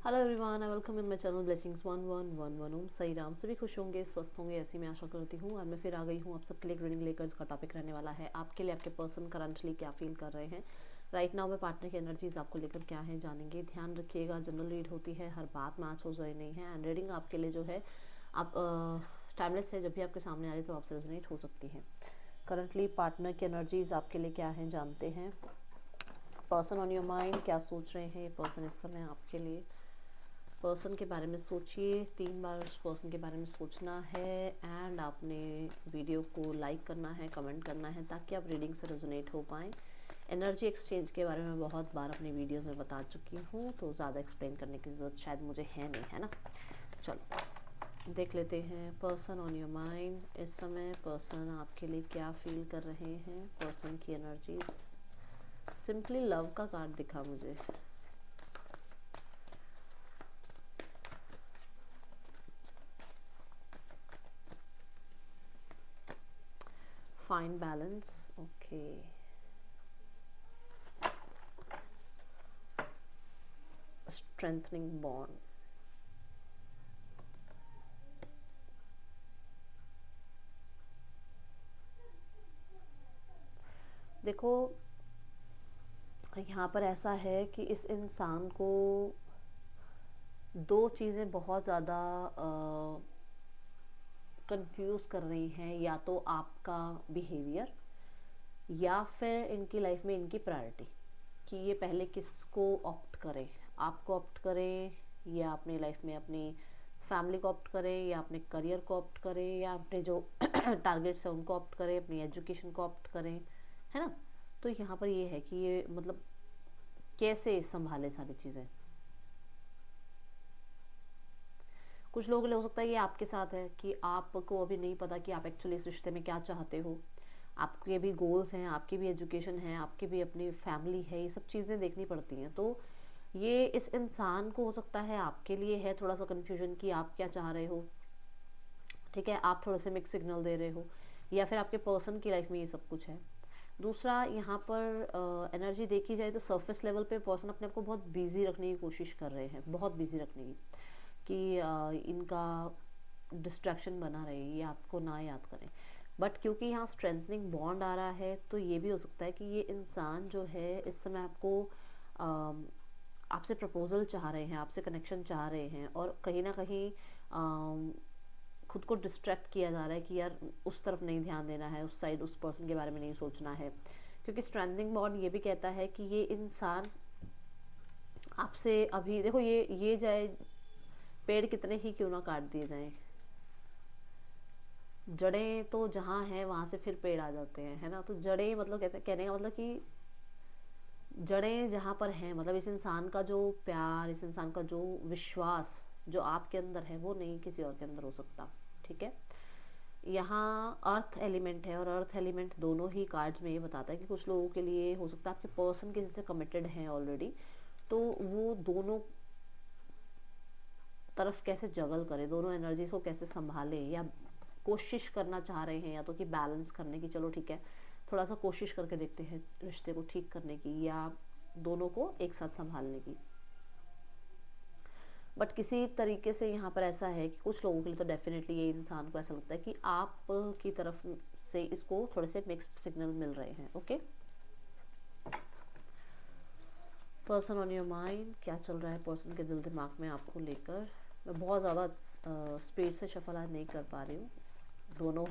Hello everyone, I welcome in my channel blessings 1111। ओम साई राम। सभी खुश होंगे, स्वस्थ होंगे, ऐसी मैं आशा करती हूँ। और मैं फिर आ गई हूँ आप सबके लिए एक रीडिंग लेकर। इसका टॉपिक रहने वाला है आपके लिए आपके पर्सन करंटली क्या फील कर रहे हैं राइट नाउ में। पार्टनर की एनर्जीज आपको लेकर क्या है जानेंगे। ध्यान रखिएगा, जनरल रीड होती है, हर बात मैच हो रही नहीं है। एंड रीडिंग आपके लिए जो है आप टाइमलेस है, जब भी आपके सामने आ रही तो आपसे रेजोनेट हो सकती है। करंटली पार्टनर की एनर्जीज आपके लिए क्या है जानते हैं। पर्सन ऑन योर माइंड, क्या सोच रहे हैं ये पर्सन इस समय आपके लिए। पर्सन के बारे में सोचिए, 3 बार उस पर्सन के बारे में सोचना है। एंड आपने वीडियो को लाइक करना है, कमेंट करना है, ताकि आप रीडिंग से रेजोनेट हो पाएँ। एनर्जी एक्सचेंज के बारे में बहुत बार अपनी वीडियोस में बता चुकी हूँ, तो ज़्यादा एक्सप्लेन करने की ज़रूरत शायद मुझे है नहीं, है ना। चलो देख लेते हैं पर्सन ऑन योर माइंड इस समय। पर्सन आपके लिए क्या फील कर रहे हैं, पर्सन की एनर्जी। सिंपली लव का कार्ड दिखा मुझे। Find balance, okay. Strengthening bond, देखो यहाँ पर ऐसा है कि इस इंसान को दो चीज़ें बहुत ज़्यादा कंफ्यूज कर रही हैं। या तो आपका बिहेवियर, या फिर इनकी लाइफ में इनकी प्रायोरिटी, कि ये पहले किसको ऑप्ट करें। आपको ऑप्ट करें, या अपनी लाइफ में अपनी फैमिली को ऑप्ट करें, या अपने करियर को ऑप्ट करें, या अपने जो टारगेट्स हैं उनको ऑप्ट करें, अपनी एजुकेशन को ऑप्ट करें, है ना। तो यहाँ पर ये है कि ये मतलब कैसे संभाले सारी चीज़ें। कुछ लोगों के लिए हो सकता है ये आपके साथ है कि आपको अभी नहीं पता कि आप एक्चुअली इस रिश्ते में क्या चाहते हो। आपके भी गोल्स हैं, आपकी भी एजुकेशन है, आपकी भी अपनी फैमिली है, ये सब चीज़ें देखनी पड़ती हैं। तो ये इस इंसान को हो सकता है आपके लिए है थोड़ा सा कन्फ्यूजन कि आप क्या चाह रहे हो। ठीक है, आप थोड़े से मिक्स सिग्नल दे रहे हो, या फिर आपके पर्सन की लाइफ में ये सब कुछ है। दूसरा, यहाँ पर एनर्जी देखी जाए तो सरफेस लेवल पे पर्सन अपने आप को बहुत बिजी रखने की कोशिश कर रहे हैं, बहुत बिजी रखने की, कि इनका डिस्ट्रैक्शन बना रहे, ये आपको ना याद करें। बट क्योंकि यहाँ स्ट्रेंथनिंग बॉन्ड आ रहा है, तो ये भी हो सकता है कि ये इंसान जो है इस समय आपको आपसे प्रपोजल चाह रहे हैं, आपसे कनेक्शन चाह रहे हैं, और कहीं ना कहीं खुद को डिस्ट्रैक्ट किया जा रहा है कि यार उस तरफ नहीं ध्यान देना है, उस साइड उस पर्सन के बारे में नहीं सोचना है। क्योंकि स्ट्रेंथनिंग बॉन्ड ये भी कहता है कि ये इंसान आपसे अभी देखो, ये जाए, पेड़ कितने ही क्यों ना काट दिए जाएं, जड़ें तो जहाँ हैं वहाँ से फिर पेड़ आ जाते हैं, है ना। तो जड़ें मतलब कहते कहने का मतलब कि जड़ें जहाँ पर हैं, मतलब इस इंसान का जो प्यार, इस इंसान का जो विश्वास जो आपके अंदर है, वो नहीं किसी और के अंदर हो सकता। ठीक है, यहाँ अर्थ एलिमेंट है, और अर्थ एलिमेंट दोनों ही कार्ड्स में ये बताता है कि कुछ लोगों के लिए हो सकता है आपके पर्सन किसी से कमिटेड हैं ऑलरेडी, तो वो दोनों तरफ कैसे जगल करें, दोनों एनर्जीज को कैसे संभालें, या कोशिश करना चाह रहे हैं, या तो कि बैलेंस करने की, चलो ठीक है थोड़ा सा कोशिश करके देखते हैं रिश्ते को ठीक करने की, या दोनों को एक साथ संभालने की। बट किसी तरीके से यहाँ पर ऐसा है कि कुछ लोगों के लिए तो डेफिनेटली ये इंसान को ऐसा लगता है कि आप की तरफ से इसको थोड़े से मिक्स्ड सिग्नल मिल रहे हैं। Okay, person on your mind, क्या चल रहा है पर्सन के दिल दिमाग में आपको लेकर। मैं बहुत ज़्यादा स्पीड से शफल आज नहीं कर पा रही हूँ, दोनों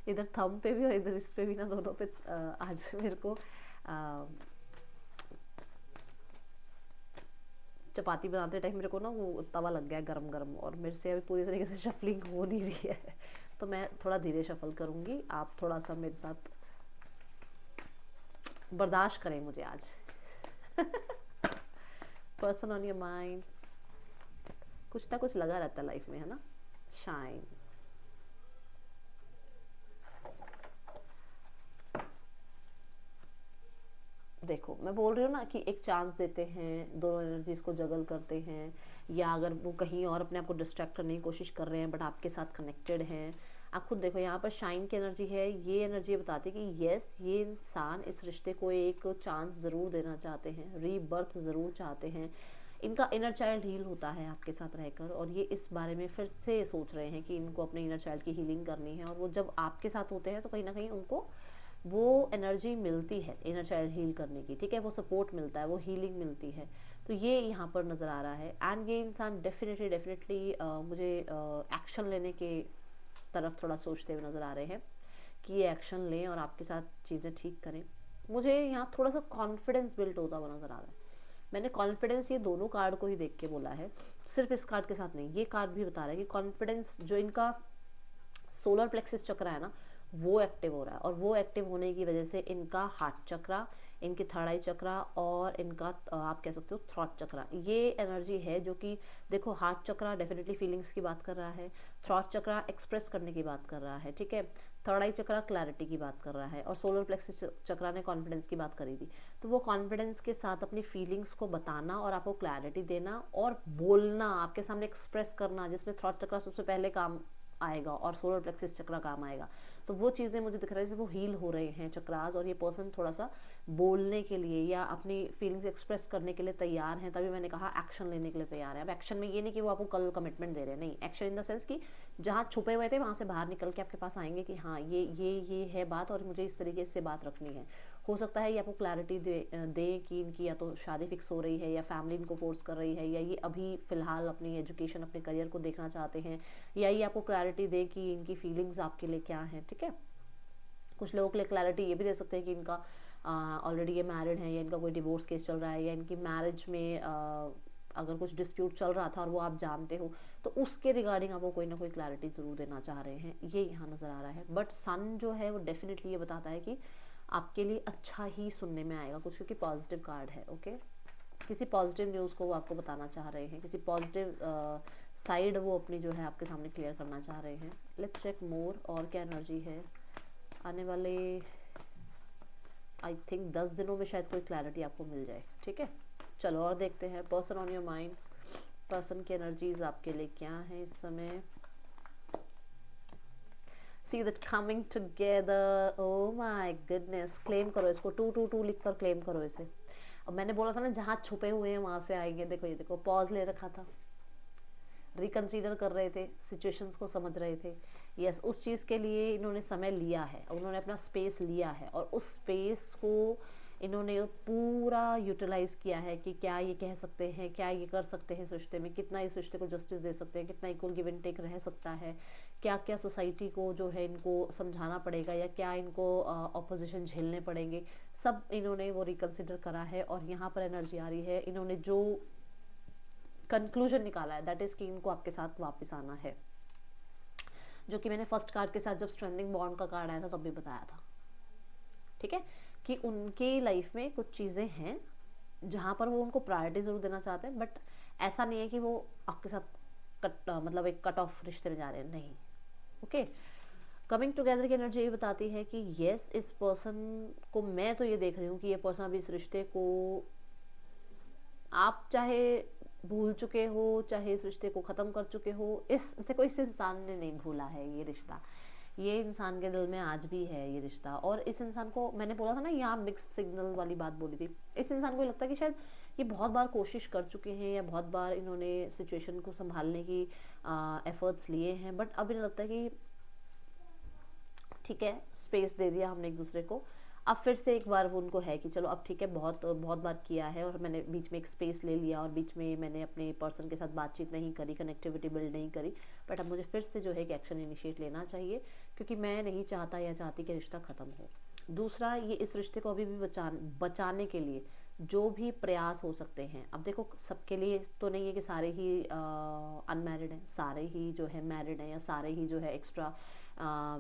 इधर थंब पे भी और इधर इस पे भी ना, दोनों पे आज मेरे को चपाती बनाते टाइम मेरे को ना वो तवा लग गया गरम गरम, और मेरे से अभी पूरी तरीके से शफलिंग हो नहीं रही है। तो मैं थोड़ा धीरे शफल करूँगी, आप थोड़ा सा मेरे साथ बर्दाश्त करें मुझे आज। पर्सन ऑन योर माइंड, कुछ ना कुछ लगा रहता है लाइफ में, है ना। शाइन, देखो मैं बोल रही हूँ ना कि एक चांस देते हैं, दोनों एनर्जीज को जगल करते हैं, या अगर वो कहीं और अपने आप को डिस्ट्रैक्ट करने की कोशिश कर रहे हैं बट आपके साथ कनेक्टेड हैं। आप खुद देखो, यहाँ पर शाइन की एनर्जी है, ये एनर्जी बताती है कि यस, ये इंसान इस रिश्ते को एक चांस ज़रूर देना चाहते हैं, रीबर्थ ज़रूर चाहते हैं, इनका इनर चाइल्ड हील होता है आपके साथ रहकर, और ये इस बारे में फिर से सोच रहे हैं कि इनको अपने इनर चाइल्ड की हीलिंग करनी है। और वो जब आपके साथ होते हैं तो कहीं ना कहीं उनको वो एनर्जी मिलती है इनर चाइल्ड हील करने की, ठीक है, वो सपोर्ट मिलता है, वो हीलिंग मिलती है। तो ये यहाँ पर नज़र आ रहा है। एंड ये इंसान डेफिनेटली डेफिनेटली मुझे एक्शन लेने के तरफ थोड़ा सोचते हुए नज़र आ रहे हैं कि ये एक्शन लें और आपके साथ चीज़ें ठीक करें। मुझे यहाँ थोड़ा सा कॉन्फिडेंस बिल्ड होता हुआ नज़र आ रहा है। मैंने कॉन्फिडेंस ये दोनों कार्ड को ही देख के बोला है, सिर्फ इस कार्ड के साथ नहीं, ये कार्ड भी बता रहा है कि कॉन्फिडेंस जो इनका सोलर प्लेक्सिस चक्र है ना, वो एक्टिव हो रहा है। और वो एक्टिव होने की वजह से इनका हार्ट चक्रा, इनकी थर्ड आई चक्रा और इनका आप कह सकते हो थ्रॉट चक्रा, ये एनर्जी है जो कि देखो, हार्ट चक्रा डेफिनेटली फीलिंग्स की बात कर रहा है, थ्रॉट चक्रा एक्सप्रेस करने की बात कर रहा है, ठीक है, थर्ड आई चक्रा क्लैरिटी की बात कर रहा है, और सोलर प्लेक्सिस चक्रा ने कॉन्फिडेंस की बात करी थी। तो वो कॉन्फिडेंस के साथ अपनी फीलिंग्स को बताना और आपको क्लैरिटी देना और बोलना, आपके सामने एक्सप्रेस करना, जिसमें थ्रॉट चक्रा सबसे पहले काम आएगा और सोलर प्लेक्सिस चक्रा काम आएगा। तो वो चीज़ें मुझे दिख रहा है जैसे वो हील हो रहे हैं चक्रास, और ये पर्सन थोड़ा सा बोलने के लिए या अपनी फीलिंग्स एक्सप्रेस करने के लिए तैयार हैं। तभी मैंने कहा एक्शन लेने के लिए तैयार है। अब एक्शन में ये नहीं कि वो आपको कल कमिटमेंट दे रहे हैं, नहीं, एक्शन इन द सेंस कि जहाँ छुपे हुए थे वहाँ से बाहर निकल के आपके पास आएंगे कि हाँ ये है बात और मुझे इस तरीके से बात रखनी है। हो सकता है ये आपको क्लैरिटी दे कि इनकी या तो शादी फिक्स हो रही है या फैमिली इनको फोर्स कर रही है, या ये अभी फ़िलहाल अपनी एजुकेशन अपने करियर को देखना चाहते हैं, या ये आपको क्लैरिटी दे कि इनकी फीलिंग्स आपके लिए क्या हैं, ठीक है। कुछ लोगों के लिए क्लैरिटी ये भी दे सकते हैं कि इनका ऑलरेडी ये मैरिड है या इनका कोई डिवोर्स केस चल रहा है, या इनकी मैरिज में अगर कुछ डिस्प्यूट चल रहा था और वो आप जानते हो, तो उसके रिगार्डिंग आपको कोई ना कोई क्लैरिटी ज़रूर देना चाह रहे हैं, ये यहाँ नज़र आ रहा है। बट सन जो है वो डेफिनेटली ये बताता है कि आपके लिए अच्छा ही सुनने में आएगा कुछ, क्योंकि पॉजिटिव कार्ड है, ओके। किसी पॉजिटिव न्यूज़ को वो आपको बताना चाह रहे हैं, किसी पॉजिटिव साइड वो अपनी जो है आपके सामने क्लियर करना चाह रहे हैं। लेट्स चेक मोर, और क्या एनर्जी है आने वाले आई थिंक 10 दिनों में, शायद कोई क्लैरिटी आपको मिल जाए, ठीक है। चलो और देखते हैं person on your mind, person की एनर्जीज आपके लिए क्या है इस समय। See that coming together, oh my goodness, claim करो इसको, 222 लिख कर क्लेम करो इसे। अब मैंने बोला था ना जहाँ छुपे हुए हैं वहाँ से आएंगे, देखो ये देखो, पॉज ले रखा था, रिकंसीडर कर रहे थे, सिचुएशंस को समझ रहे थे। यस, उस चीज़ के लिए इन्होंने समय लिया है, उन्होंने अपना स्पेस लिया है, और उस स्पेस को इन्होंने पूरा यूटिलाइज़ किया है कि क्या ये कह सकते हैं, क्या ये कर सकते हैं इस रिश्ते में, कितना इस रिश्ते को जस्टिस दे सकते हैं, कितना इक्वल गिव एंड टेक रह सकता है, क्या क्या सोसाइटी को जो है इनको समझाना पड़ेगा, या क्या इनको ऑपोजिशन झेलने पड़ेंगे, सब इन्होंने वो रिकंसिडर करा है। और यहाँ पर एनर्जी आ रही है, इन्होंने जो कंक्लूजन निकाला है दैट इज़ कि इनको आपके साथ वापस आना है, जो कि मैंने फर्स्ट कार्ड के साथ जब स्ट्रेंथिंग बॉन्ड का कार्ड आया था तब भी बताया था, ठीक है, कि उनकी लाइफ में कुछ चीज़ें हैं जहाँ पर वो उनको प्रायोरिटी ज़रूर देना चाहते हैं, बट ऐसा नहीं है कि वो आपके साथ मतलब एक कट ऑफ रिश्ते में जा रहे हैं, नहीं, ओके। कमिंग टुगेदर की एनर्जी ये बताती है कि येस, इस पर्सन को, मैं तो ये देख रही हूँ कि ये पर्सन अभी इस रिश्ते को, आप चाहे भूल चुके हो, चाहे इस रिश्ते को ख़त्म कर चुके हो, इस देखो इस इंसान ने नहीं भूला है ये रिश्ता, ये इंसान के दिल में आज भी है ये रिश्ता। और इस इंसान को, मैंने बोला था ना यहाँ मिक्स सिग्नल वाली बात बोली थी, इस इंसान को लगता है कि शायद ये बहुत बार कोशिश कर चुके हैं, या बहुत बार इन्होंने सिचुएशन को संभालने की एफर्ट्स लिए हैं, बट अब इन्हें लगता है कि ठीक है, स्पेस दे दिया हमने एक दूसरे को, अब फिर से एक बार वो उनको है कि चलो अब ठीक है, बहुत बहुत बार किया है और मैंने बीच में एक स्पेस ले लिया, और बीच में मैंने अपने पर्सन के साथ बातचीत नहीं करी, कनेक्टिविटी बिल्ड नहीं करी, बट अब मुझे फिर से जो है कि एक्शन इनिशिएट लेना चाहिए, क्योंकि मैं नहीं चाहता या चाहती कि रिश्ता ख़त्म हो। दूसरा, ये इस रिश्ते को अभी भी बचाने के लिए जो भी प्रयास हो सकते हैं, अब देखो सबके लिए तो नहीं है कि सारे ही अनमैरिड हैं, सारे ही जो है मैरिड हैं, या सारे ही जो है एक्स्ट्रा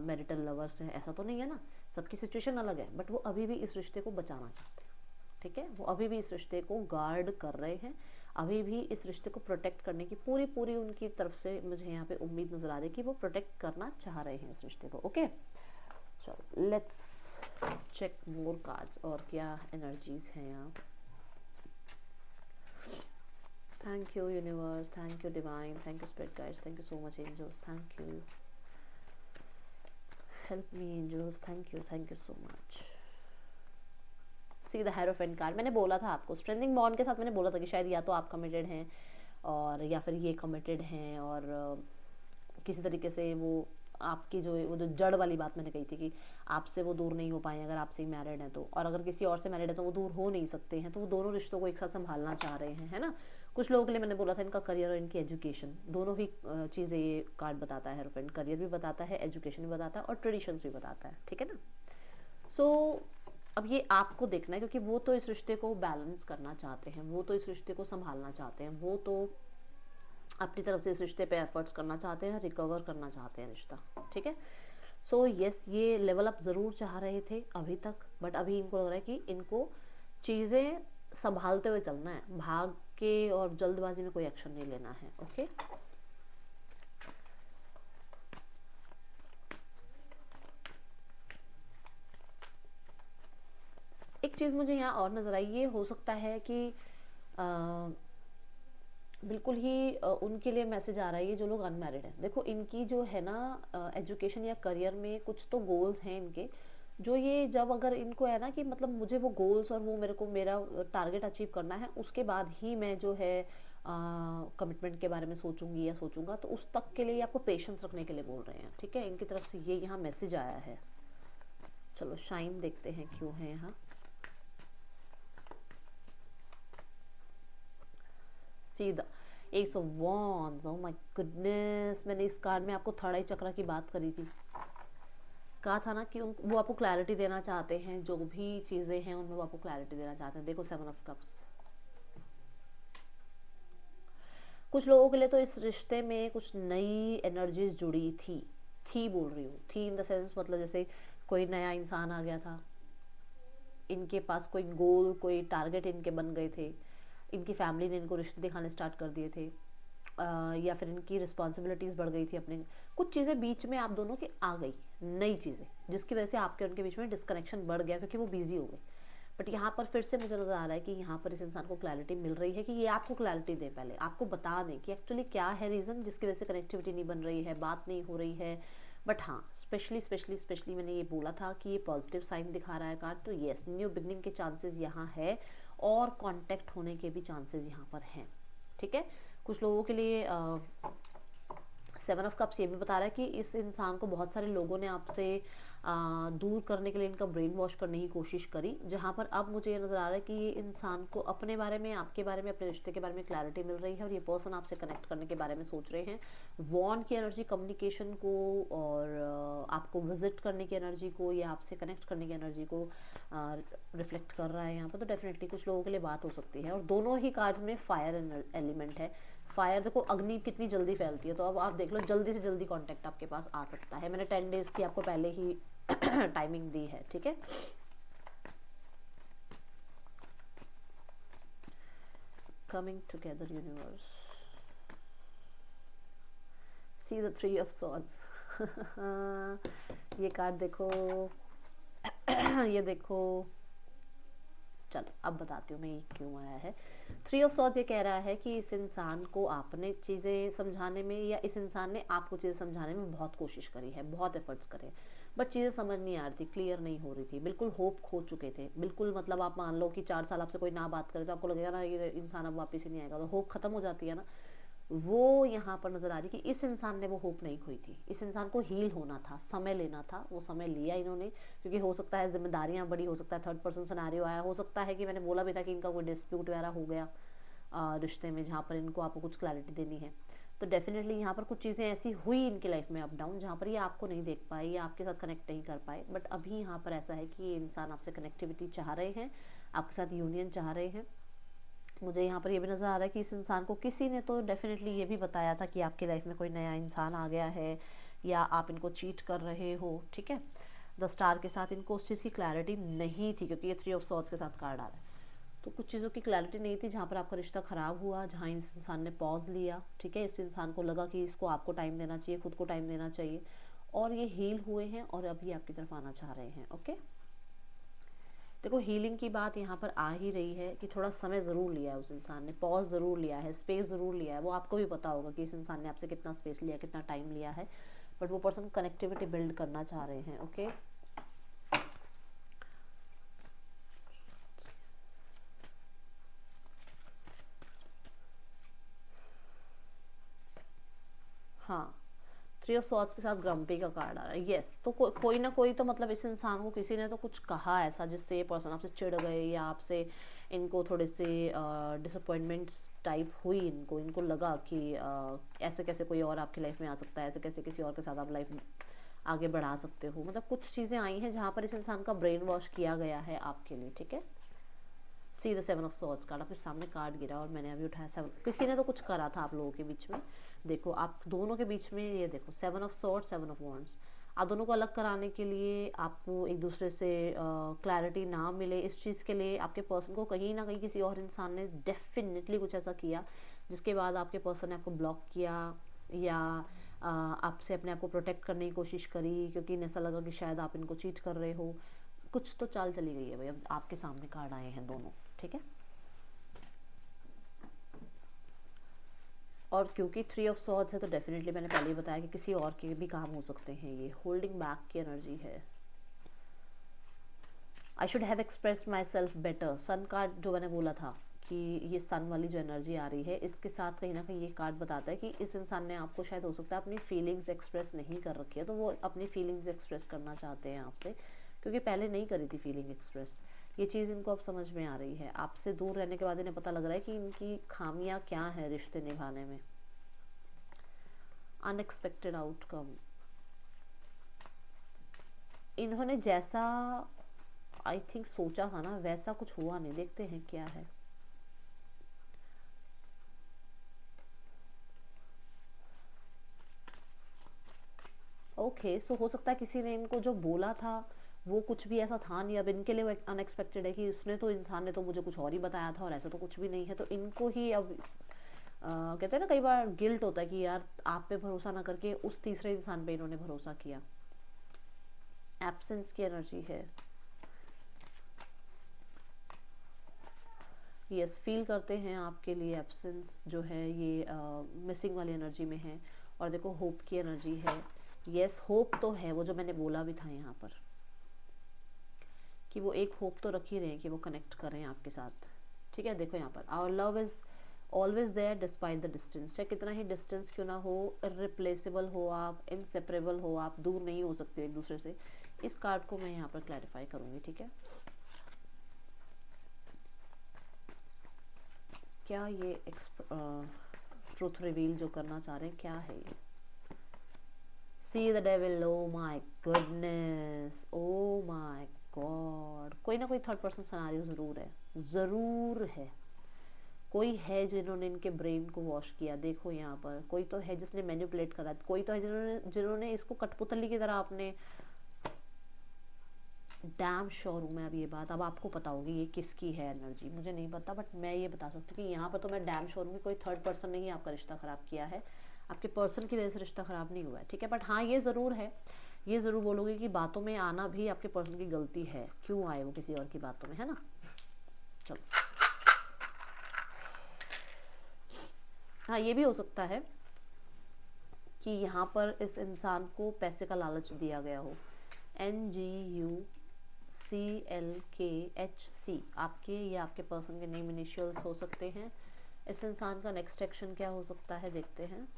मैरिटल लवर्स हैं, ऐसा तो नहीं है ना, सबकी सिचुएशन अलग है, बट वो अभी भी इस रिश्ते को बचाना चाहते हैं, ठीक है, वो अभी भी इस रिश्ते को गार्ड कर रहे हैं, अभी भी इस रिश्ते को प्रोटेक्ट करने की पूरी पूरी उनकी तरफ से मुझे यहाँ पे उम्मीद नज़र आ रही है कि वो प्रोटेक्ट करना चाह रहे हैं इस रिश्ते को, ओके। चलो लेट्स चेक मोर कार्ड्स, और क्या एनर्जीज हैं यहाँ। Thank you universe, thank you divine, thank you spirit guides, thank you so much angels, thank you, help me angels, thank you so much। See the hierophant card, मैंने बोला था आपको strengthening bond के साथ, मैंने बोला था कि शायद या तो आप कमिटेड हैं और या फिर ये कमिटेड हैं, और किसी तरीके से वो आपकी वो जो जड़ वाली बात मैंने कही थी कि आपसे वो दूर नहीं हो पाए अगर आपसे ही मैरिड हैं तो, और अगर किसी और से मैरिड है तो वो दूर हो नहीं सकते हैं, तो वो दोनों रिश्तों को एक साथ संभालना चाह रहे हैं, है ना। कुछ लोगों के लिए मैंने बोला था इनका करियर और इनकी एजुकेशन दोनों ही चीज़ें ये कार्ड बताता है हेरोफेंट, करियर भी बताता है, एजुकेशन भी बताता है और ट्रेडिशंस भी बताता है, ठीक है ना। सो अब ये आपको देखना है, क्योंकि वो तो इस रिश्ते को बैलेंस करना चाहते हैं, वो तो इस रिश्ते को संभालना चाहते हैं, वो तो अपनी तरफ से इस रिश्ते पे एफर्ट्स करना चाहते हैं, रिकवर करना चाहते हैं रिश्ता, ठीक है। सो यस, ये लेवल अप ज़रूर चाह रहे थे अभी तक, बट अभी इनको लग रहा है कि इनको चीज़ें संभालते हुए चलना है, भाग के और जल्दबाजी में कोई एक्शन नहीं लेना है, ओके। एक चीज़ मुझे यहाँ और नज़र आई, ये हो सकता है कि बिल्कुल ही उनके लिए मैसेज आ रहा है, ये जो लोग अनमैरिड हैं, देखो इनकी जो है ना एजुकेशन या करियर में कुछ तो गोल्स हैं इनके, जो ये जब अगर इनको है ना कि मतलब मुझे वो गोल्स और वो मेरे को मेरा टारगेट अचीव करना है, उसके बाद ही मैं जो है कमिटमेंट के बारे में सोचूंगी या सोचूंगा, तो उस तक के लिए आपको पेशेंस रखने के लिए बोल रहे हैं, ठीक है। इनकी तरफ से ये यहाँ मैसेज आया है। चलो शाइन देखते हैं क्यों है यहाँ। सीधा S of wands, oh my goodness, मैंने इस कार्ड में आपको थर्ड आई चक्र की बात करी थी, कहा था ना कि वो आपको क्लैरिटी देना चाहते हैं, जो भी चीज़ें हैं उनमें वो आपको क्लैरिटी देना चाहते हैं। देखो 7 ऑफ कप्स, कुछ लोगों के लिए तो इस रिश्ते में कुछ नई एनर्जीज जुड़ी थी बोल रही हूँ, थी इन द सेंस मतलब जैसे कोई नया इंसान आ गया था, इनके पास कोई गोल कोई टारगेट इनके बन गए थे, इनकी फैमिली ने इनको रिश्ते दिखाने स्टार्ट कर दिए थे, या फिर इनकी रिस्पॉन्सिबिलिटीज़ बढ़ गई थी, अपने कुछ चीज़ें बीच में आप दोनों की आ गई, नई चीज़ें, जिसकी वजह से आपके उनके बीच में डिस्कनेक्शन बढ़ गया क्योंकि वो बिजी हो गए। बट यहाँ पर फिर से मुझे नज़र आ रहा है कि यहाँ पर इस इंसान को क्लैरिटी मिल रही है, कि ये आपको क्लैरिटी दे, पहले आपको बता दें कि एक्चुअली क्या है रीज़न जिसकी वजह से कनेक्टिविटी नहीं बन रही है, बात नहीं हो रही है। बट हाँ, स्पेशली मैंने ये बोला था कि ये पॉजिटिव साइन दिखा रहा है कार्ड, तो येस न्यू बिगनिंग के चांसेस यहाँ है और कांटेक्ट होने के भी चांसेस यहाँ पर हैं, ठीक है। कुछ लोगों के लिए 7 ऑफ कप्स ये भी बता रहा है कि इस इंसान को बहुत सारे लोगों ने आपसे दूर करने के लिए इनका ब्रेन वॉश करने की कोशिश करी, जहाँ पर अब मुझे ये नज़र आ रहा है कि ये इंसान को अपने बारे में, आपके बारे में, अपने रिश्ते के बारे में क्लैरिटी मिल रही है और ये पर्सन आपसे कनेक्ट करने के बारे में सोच रहे हैं। वॉन की एनर्जी कम्युनिकेशन को और आपको विजिट करने की एनर्जी को या आपसे कनेक्ट करने की एनर्जी को रिफ्लेक्ट कर रहा है यहाँ पर, तो डेफिनेटली कुछ लोगों के लिए बात हो सकती है। और दोनों ही कार्ड्स में फायर एलिमेंट है, फायर देखो अग्नि कितनी जल्दी फैलती है, तो अब आप देख लो जल्दी से जल्दी कांटेक्ट आपके पास आ सकता है। मैंने 10 डेज की आपको पहले ही टाइमिंग दी है, ठीक है। Coming together universe, see the 3 of swords. ये कार्ड देखो ये देखो, चलो अब बताती हूँ मैं ये क्यों आया है। 3 ऑफ सॉर्ड्स ये कह रहा है कि इस इंसान को आपने चीज़ें समझाने में या इस इंसान ने आपको चीज़ें समझाने में बहुत कोशिश करी है, बहुत एफर्ट्स करे, बट चीज़ें समझ नहीं आ रही थी, क्लियर नहीं हो रही थी, बिल्कुल होप खो चुके थे, बिल्कुल मतलब आप मान लो कि 4 साल आपसे कोई ना बात करे तो आपको लगेगा ना ये इंसान अब वापस ही नहीं आएगा, तो होप खत्म हो जाती है ना। वो यहाँ पर नज़र आ रही कि इस इंसान ने वो होप नहीं खोई थी, इस इंसान को हील होना था, समय लेना था, वो समय लिया इन्होंने, क्योंकि हो सकता है जिम्मेदारियाँ बड़ी, हो सकता है थर्ड पर्सन सिनेरियो आया, हो सकता है कि मैंने बोला भी था कि इनका कोई डिस्प्यूट वगैरह हो गया रिश्ते में, जहाँ पर इनको आपको कुछ क्लैरिटी देनी है। तो डेफिनेटली यहाँ पर कुछ चीज़ें ऐसी हुई इनकी लाइफ में अप डाउन, जहाँ पर ये आपको नहीं देख पाए या आपके साथ कनेक्ट नहीं कर पाए, बट अभी यहाँ पर ऐसा है कि ये इंसान आपसे कनेक्टिविटी चाह रहे हैं, आपके साथ यूनियन चाह रहे हैं। मुझे यहाँ पर ये भी नज़र आ रहा है कि इस इंसान को किसी ने तो डेफिनेटली ये भी बताया था कि आपकी लाइफ में कोई नया इंसान आ गया है या आप इनको चीट कर रहे हो, ठीक है। द स्टार के साथ इनको उस चीज़ की क्लैरिटी नहीं थी, क्योंकि ये 3 ऑफ सॉर्ड्स के साथ कार्ड आ रहा है, तो कुछ चीज़ों की क्लैरिटी नहीं थी, जहाँ पर आपका रिश्ता ख़राब हुआ, जहाँ इस इंसान ने पॉज लिया, ठीक है। इस इंसान को लगा कि इसको आपको टाइम देना चाहिए, खुद को टाइम देना चाहिए, और ये हील हुए हैं और अभी आपकी तरफ आना चाह रहे हैं, ओके। देखो हीलिंग की बात यहाँ पर आ ही रही है कि थोड़ा समय ज़रूर लिया है उस इंसान ने, पॉज ज़रूर लिया है, स्पेस ज़रूर लिया है, वो आपको भी पता होगा कि इस इंसान ने आपसे कितना स्पेस लिया, कितना टाइम लिया है, बट वो पर्सन कनेक्टिविटी बिल्ड करना चाह रहे हैं, ओके। हाँ, थ्री ऑफ सॉर्ड्स के साथ ग्रम्पी का कार्ड आ रहा है। यस, तो कोई ना कोई तो मतलब इस इंसान को किसी ने तो कुछ कहा ऐसा जिससे ये पर्सन आपसे चिढ़ गए, या आपसे इनको थोड़े से डिसअपॉइंटमेंट्स टाइप हुई, इनको लगा कि ऐसे कैसे कोई और आपकी लाइफ में आ सकता है, ऐसे कैसे किसी और के साथ आप लाइफ आगे बढ़ा सकते हो। मतलब कुछ चीज़ें आई हैं जहाँ पर इस इंसान का ब्रेन वॉश किया गया है आपके लिए, ठीक है। See the seven of swords card आपके सामने कार्ड गिरा और मैंने अभी उठाया सेवन। किसी ने तो कुछ करा था आप लोगों के बीच में। देखो आप दोनों के बीच में ये देखो seven of swords, seven of wands. आप दोनों को अलग कराने के लिए, आपको एक दूसरे से क्लैरिटी ना मिले, इस चीज़ के लिए आपके पर्सन को कहीं ना कहीं किसी और इंसान ने डेफिनेटली कुछ ऐसा किया जिसके बाद आपके पर्सन ने आपको ब्लॉक किया, या आपसे अपने आप को प्रोटेक्ट करने की कोशिश करी, क्योंकि इन्हें ऐसा लगा कि शायद आप इनको चीट कर रहे हो। कुछ तो चाल चली गई है भाई। अब आपके सामने कार्ड आए हैं दोनों, ठीक है। और क्योंकि थ्री ऑफ सॉर्ड्स है तो डेफिनेटली मैंने पहले ही बताया कि किसी और के भी काम हो सकते हैं। ये होल्डिंग बैक की एनर्जी है। I should have expressed myself better, sun card जो मैंने बोला था कि ये सन वाली जो एनर्जी आ रही है, इसके साथ कहीं ना कहीं ये कार्ड बताता है कि इस इंसान ने आपको शायद हो सकता है अपनी फीलिंग्स एक्सप्रेस नहीं कर रखी है, तो वो अपनी फीलिंग्स एक्सप्रेस करना चाहते हैं आपसे, क्योंकि पहले नहीं करी थी फीलिंग एक्सप्रेस। ये चीज़ इनको अब समझ में आ रही है। आपसे दूर रहने के बाद इन्हें पता लग रहा है कि इनकी खामियां क्या है रिश्ते निभाने में। अनएक्सपेक्टेड आउटकम, इन्होंने जैसा आई थिंक सोचा था ना वैसा कुछ हुआ नहीं। देखते हैं क्या है। ओके, सो हो सकता है किसी ने इनको जो बोला था वो कुछ भी ऐसा था नहीं। अब इनके लिए वो अनएक्सपेक्टेड है कि उसने तो, इंसान ने तो मुझे कुछ और ही बताया था और ऐसा तो कुछ भी नहीं है। तो इनको ही अब कहते हैं ना, कई बार गिल्ट होता है कि यार आप पे भरोसा ना करके उस तीसरे इंसान पे इन्होंने भरोसा किया। एब्सेंस की एनर्जी है। यस, फील करते हैं आपके लिए एब्सेंस जो है ये मिसिंग वाली एनर्जी में है। और देखो होप की एनर्जी है। यस, होप तो है, वो जो मैंने बोला भी था यहाँ पर कि वो एक होप तो रख ही रहे हैं कि वो कनेक्ट करें आपके साथ, ठीक है। देखो यहाँ पर our love is always there despite the distance, चाहे कितना ही डिस्टेंस क्यों ना हो, इरिप्लेसेबल हो आप, इनसेपरेबल हो आप, दूर नहीं हो सकते एक दूसरे से। इस कार्ड को मैं यहाँ पर क्लैरिफाई करूँगी, ठीक है। क्या ये ट्रूथ रिवील जो करना चाह रहे हैं क्या है ये? See the devil, oh my goodness, oh my God. कोई ना कोई थर्ड पर्सन सिनेरियो जरूर है, जरूर है। कोई है जिन्होंने इनके ब्रेन को वॉश किया। देखो यहाँ पर कोई तो है जिसने मैनिपुलेट करा, कोई तो है जिन्होंने इसको कठपुतली की तरह अपने, डैम श्योर हूँ मैं अब ये बात। अब आपको पता होगी ये किसकी है एनर्जी, मुझे नहीं पता, बट मैं ये बता सकती हूँ कि यहाँ पर तो मैं डैम श्योर हूँ कि कोई थर्ड पर्सन ने ही आपका रिश्ता ख़राब किया है। आपके पर्सन की वजह से रिश्ता ख़राब नहीं हुआ है, ठीक है। बट हाँ ये ज़रूर है, ये ज़रूर बोलोगे कि बातों में आना भी आपके पर्सन की गलती है। क्यों आए वो किसी और की बातों में, है ना। चलो, हाँ ये भी हो सकता है कि यहाँ पर इस इंसान को पैसे का लालच दिया गया हो। NGUCLKHC आपके या आपके पर्सन के नेम इनिशियल्स हो सकते हैं। इस इंसान का नेक्स्ट एक्शन क्या हो सकता है, देखते हैं।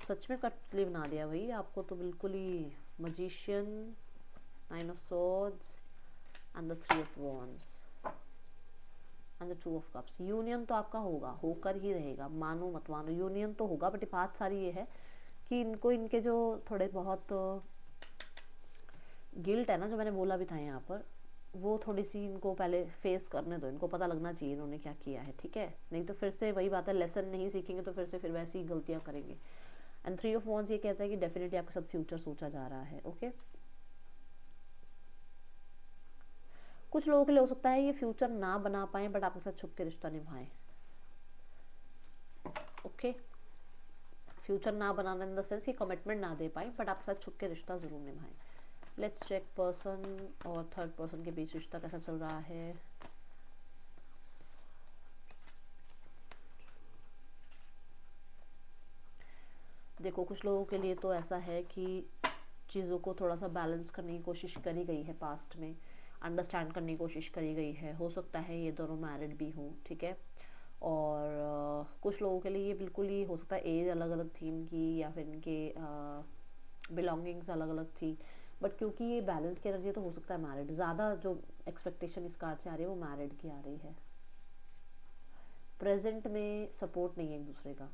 सच में कठपुतली बना दिया भाई आपको तो बिल्कुल ही। Magician, 9 of swords and the 3 of wands and the 2 of cups. Union तो आपका होगा, होकर ही रहेगा, मानो मत मानो यूनियन तो होगा। बट बात सारी ये है कि इनको इनके जो थोड़े बहुत गिल्ट है ना, जो मैंने बोला भी था यहाँ पर, वो थोड़ी सी इनको पहले फेस करने दो। इनको पता लगना चाहिए इन्होंने क्या किया है, ठीक है। नहीं तो फिर से वही बात है, लेसन नहीं सीखेंगे तो फिर वैसी ही गलतियाँ करेंगे। एंड 3 ऑफ वॉन्ड्स ये कहता है कि डेफिनेटली आपके साथ फ्यूचर सोचा जा रहा है, ओके। कुछ लोगों के लिए हो सकता है ये फ्यूचर ना बना पाए बट आपके साथ छुप के रिश्ता निभाएं, ओके। फ्यूचर ना बनाना इन द सेंस कि कमिटमेंट ना दे पाए बट आपके साथ छुप के रिश्ता जरूर निभाएं। लेट्स चेक पर्सन और थर्ड पर्सन के बीच रिश्ता कैसा चल रहा है। देखो कुछ लोगों के लिए तो ऐसा है कि चीज़ों को थोड़ा सा बैलेंस करने की कोशिश करी गई है, पास्ट में अंडरस्टैंड करने की कोशिश करी गई है। हो सकता है ये दोनों मैरिड भी हों, ठीक है। और कुछ लोगों के लिए ये बिल्कुल ही हो सकता है एज अलग अलग थी इनकी, या फिर इनके बिलोंगिंग्स अलग अलग थी, बट क्योंकि ये बैलेंस की एनर्जी है तो हो सकता है मैरिड, ज़्यादा जो एक्सपेक्टेशन इस कार्ड से आ रही है वो मैरिड की आ रही है। प्रेजेंट में सपोर्ट नहीं है एक दूसरे का,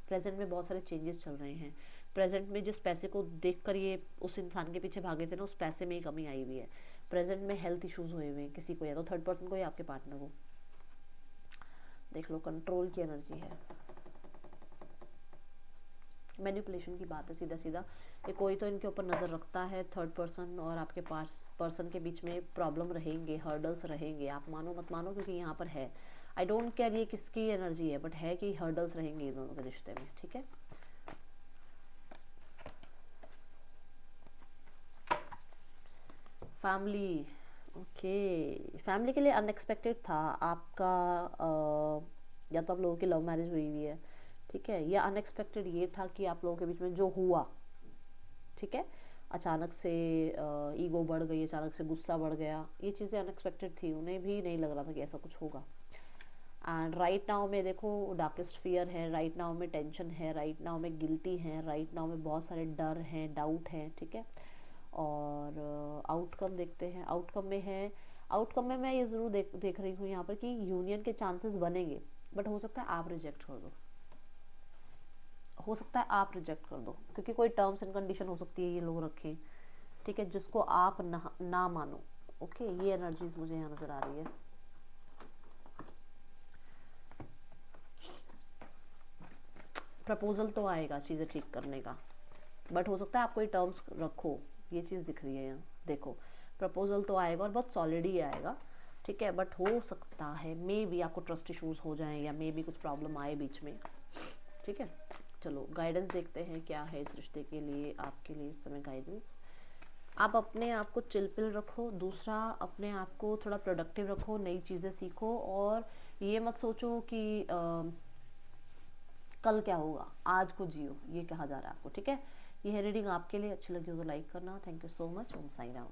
प्रेजेंट में बहुत सारे चेंजेस चल रहे हैं, प्रेजेंट में जिस पैसे को देख कर ये उस इंसान के पीछे भागे थे ना, उस पैसे में ही कमी आई हुई है। प्रेजेंट में हेल्थ इश्यूज हुए हुए हैं किसी को, या तो थर्ड पर्सन को या आपके पार्टनर को। देख लो, कंट्रोल की एनर्जी है, मैनिपुलेशन की बात है सीधा सीधा। ये कोई तो इनके ऊपर नज़र रखता है, थर्ड पर्सन और आपके पास पर्सन के बीच में प्रॉब्लम रहेंगे, हर्डल्स रहेंगे, आप मानो मत मानो, क्योंकि यहाँ पर है, आई डोंट केयर ये किसकी एनर्जी है, बट है कि हर्डल्स रहेंगे इन दोनों के रिश्ते में, ठीक है। फैमिली, ओके, फैमिली के लिए अनएक्सपेक्टेड था आपका, या तो आप लोगों की लव मैरिज हुई हुई है, ठीक है, या अनएक्सपेक्टेड ये था कि आप लोगों के बीच में जो हुआ, ठीक है, अचानक से ईगो बढ़ गई, अचानक से गुस्सा बढ़ गया, ये चीज़ें अनएक्सपेक्टेड थी, उन्हें भी नहीं लग रहा था कि ऐसा कुछ होगा। एंड राइट नाउ में देखो डार्केस्ट फियर है, राइट नाउ में टेंशन है, राइट नाउ में गिल्टी है, राइट नाउ में बहुत सारे डर हैं, डाउट हैं, ठीक है। और आउटकम देखते हैं, आउटकम में है, आउटकम में मैं ये ज़रूर देख रही हूँ यहाँ पर कि यूनियन के चांसेस बनेंगे, बट हो सकता है आप रिजेक्ट कर दो, हो सकता है आप रिजेक्ट कर दो, क्योंकि कोई टर्म्स एंड कंडीशन हो सकती है ये लोग रखें, ठीक है, जिसको आप ना मानो। ओके, ये एनर्जीज मुझे यहाँ नज़र आ रही है। प्रपोजल तो आएगा चीज़ें ठीक करने का, बट हो सकता है आप कोई टर्म्स रखो, ये चीज़ दिख रही है यहाँ, देखो प्रपोजल तो आएगा और बहुत सॉलिड ही आएगा, ठीक है, बट हो सकता है मे बी आपको ट्रस्ट इशूज़ हो जाएं, या मे बी कुछ प्रॉब्लम आए बीच में, ठीक है। चलो गाइडेंस देखते हैं क्या है इस रिश्ते के लिए, आपके लिए इस समय गाइडेंस। आप अपने आप को चिलपिल रखो, दूसरा अपने आप को थोड़ा प्रोडक्टिव रखो, नई चीज़ें सीखो, और ये मत सोचो कि कल क्या होगा, आज को जियो, ये कहा जा रहा है आपको, ठीक है। ये है रीडिंग आपके लिए, अच्छी लगी हो तो लाइक करना। Thank you so much, sign out.